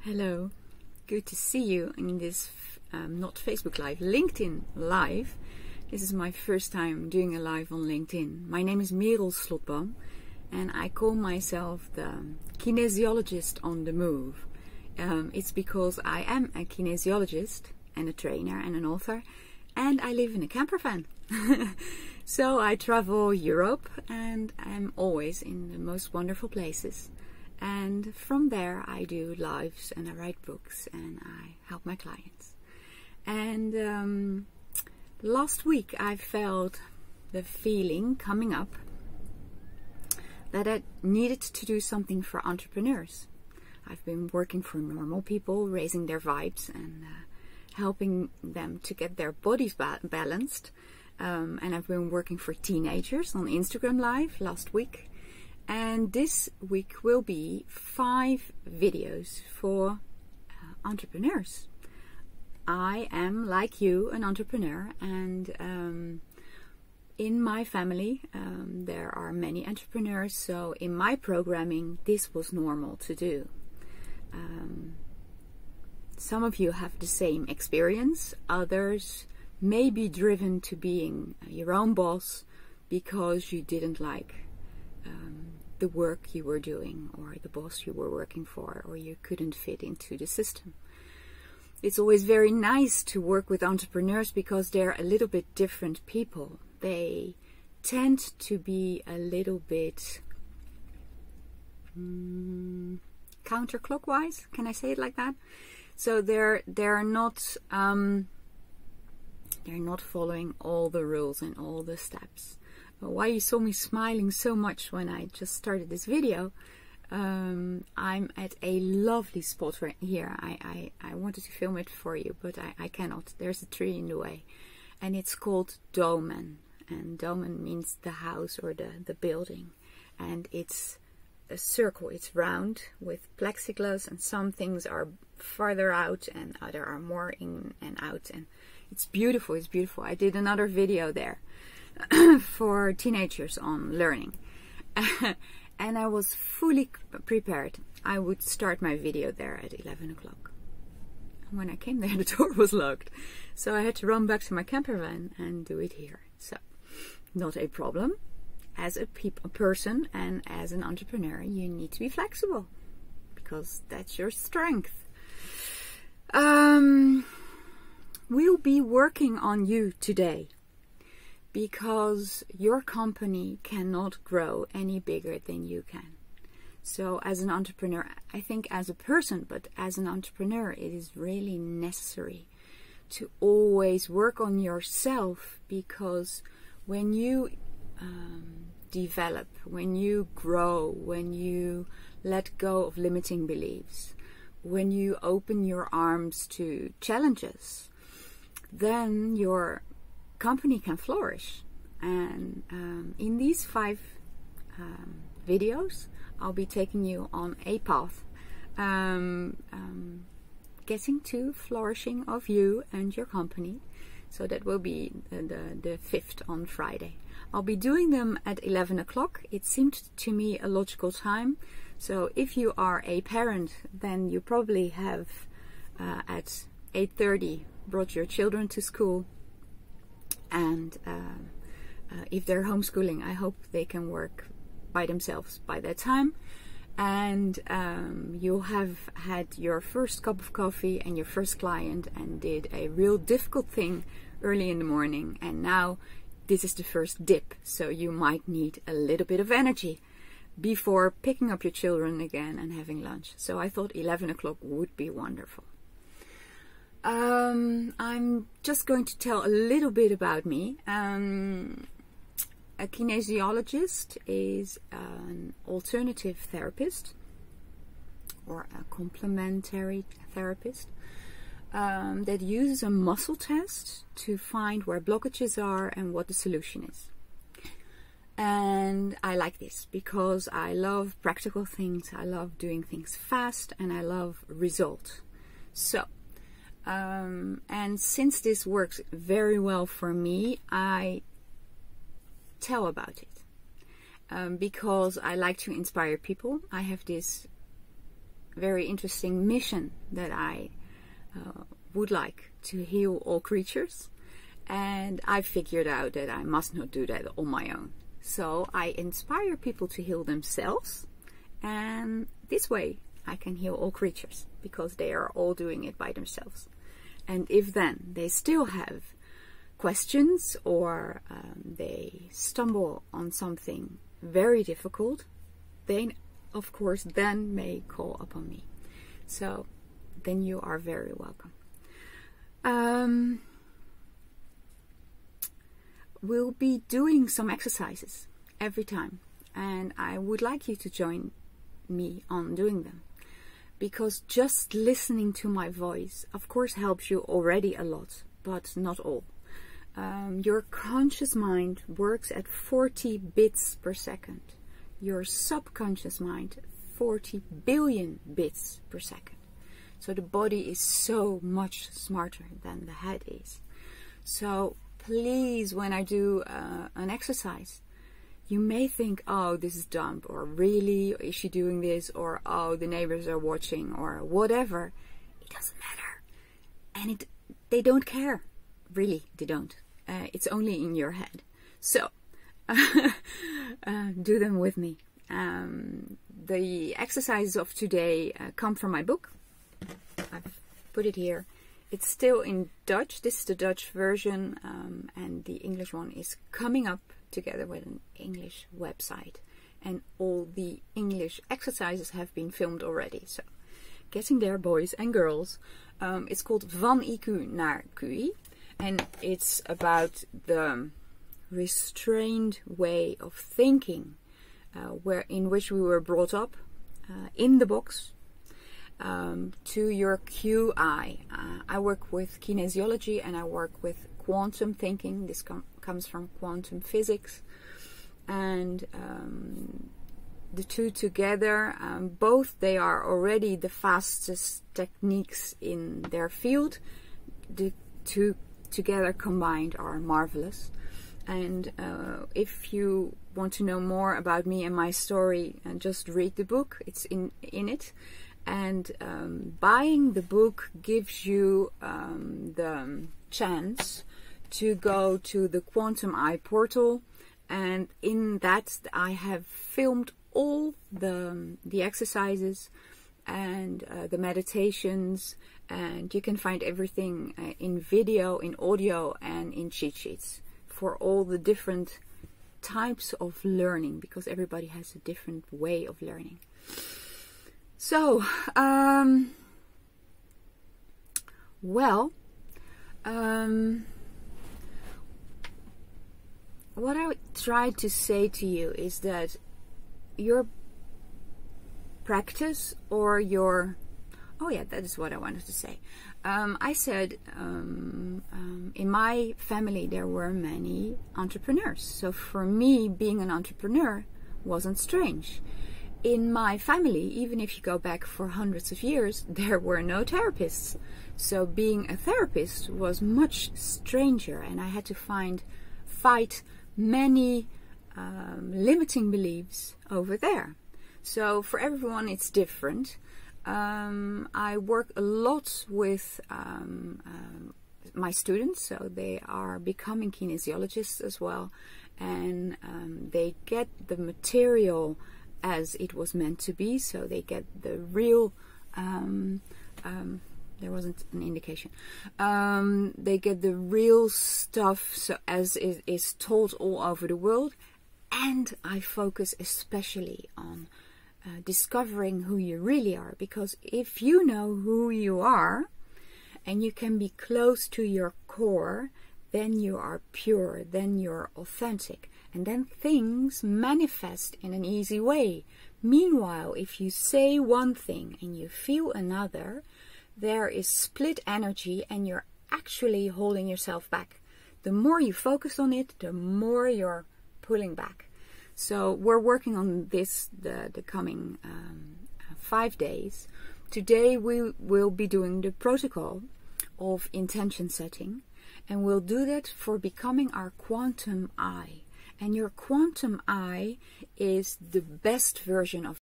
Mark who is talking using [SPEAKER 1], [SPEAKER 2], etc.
[SPEAKER 1] Hello, good to see you in this not Facebook Live, LinkedIn Live. This is my first time doing a live on LinkedIn. My name is Merel Slotboom and I call myself the Kinesiologist on the move. It's because I am a kinesiologist and a trainer and an author, and I live in a camper van. So I travel Europe and I'm always in the most wonderful places. And from there I do lives and I write books and I help my clients. And last week I felt the feeling coming up that I needed to do something for entrepreneurs. I've been working for normal people, raising their vibes and helping them to get their bodies balanced. And I've been working for teenagers on Instagram Live last week. And this week will be 5 videos for entrepreneurs. I am, like you, an entrepreneur, and in my family there are many entrepreneurs, so in my programming this was normal to do. Some of you have the same experience, others may be driven to being your own boss because you didn't like the work you were doing or the boss you were working for, or you couldn't fit into the system. It's always very nice to work with entrepreneurs because they're a little bit different people. They tend to be a little bit counterclockwise. Can I say it like that? So they're not following all the rules and all the steps. Why you saw me smiling so much when I just started this video, I'm at a lovely spot right here. I wanted to film it for you, but I cannot. There's a tree in the way. And it's called Domen. And Domen means the house or the building. And it's a circle. It's round with plexiglass, and some things are farther out and other are more in and out. And it's beautiful. It's beautiful. I did another video there for teenagers on learning. And I was fully prepared. I would start my video there at 11 o'clock. When I came there, the door was locked. So I had to run back to my camper van and do it here. So, not a problem. As a person and as an entrepreneur, you need to be flexible because that's your strength. We'll be working on you today, because your company cannot grow any bigger than you can. So as an entrepreneur, I think as a person, but as an entrepreneur, it is really necessary to always work on yourself, because when you develop, when you grow, when you let go of limiting beliefs, when you open your arms to challenges, then your company can flourish. And in these 5 videos I'll be taking you on a path getting to flourishing of you and your company. So that will be the 5th on Friday. I'll be doing them at 11 o'clock. It seemed to me a logical time. So if you are a parent, then you probably have at 8:30 brought your children to school. And if they're homeschooling, I hope they can work by themselves by that time. And you'll have had your first cup of coffee and your first client and did a real difficult thing early in the morning. And now this is the first dip. So you might need a little bit of energy before picking up your children again and having lunch. So I thought 11 o'clock would be wonderful. I'm just going to tell a little bit about me. A kinesiologist is an alternative therapist or a complementary therapist that uses a muscle test to find where blockages are and what the solution is. And I like this because I love practical things, I love doing things fast, and I love result. So and since this works very well for me, I tell about it because I like to inspire people. I have this very interesting mission that I would like to heal all creatures, and I figured out that I must not do that on my own. So I inspire people to heal themselves, and this way I can heal all creatures because they are all doing it by themselves. And if then they still have questions or they stumble on something very difficult, they of course then may call upon me. So then you are very welcome. We'll be doing some exercises every time, and I would like you to join me on doing them, because just listening to my voice of course helps you already a lot, but not all. Your conscious mind works at 40 bits per second. Your subconscious mind 40 billion bits per second. So the body is so much smarter than the head is. So please, when I do an exercise, you may think, oh, this is dumb, or really, is she doing this, or oh, the neighbors are watching, or whatever. It doesn't matter. And they don't care. Really, they don't. It's only in your head. So do them with me. The exercises of today come from my book. I've put it here. It's still in Dutch. This is the Dutch version, and the English one is coming up together with an English website. And all the English exercises have been filmed already. So getting there, boys and girls. It's called Van IQ naar QI. And it's about the restrained way of thinking in which we were brought up in the box to your QI. I work with kinesiology and I work with quantum thinking. This comes from quantum physics. And the two together, both they are already the fastest techniques in their field. The two together combined are marvelous. And if you want to know more about me and my story, just read the book. It's in it. And buying the book gives you the chance to go to the Quantum Eye portal, and in that I have filmed all the exercises and the meditations, and you can find everything in video, in audio, and in cheat sheets for all the different types of learning, because everybody has a different way of learning. So, what I would try to say to you is that your practice or your... Oh yeah, that is what I wanted to say. I said in my family there were many entrepreneurs. So for me, being an entrepreneur wasn't strange. In my family, even if you go back for hundreds of years, there were no therapists. So being a therapist was much stranger, and I had to fight many limiting beliefs over there. So for everyone it's different. I work a lot with my students, so they are becoming kinesiologists as well, and they get the material as it was meant to be, so they get the real there wasn't an indication. They get the real stuff, so as it is taught all over the world, and I focus especially on discovering who you really are, because if you know who you are and you can be close to your core, then you are pure, then you're authentic, and then things manifest in an easy way. Meanwhile, if you say one thing and you feel another, there is split energy and you're actually holding yourself back. The more you focus on it, the more you're pulling back. So we're working on this the coming 5 days. Today we will be doing the protocol of intention setting, and we'll do that for becoming our quantum eye. And your quantum eye is the best version of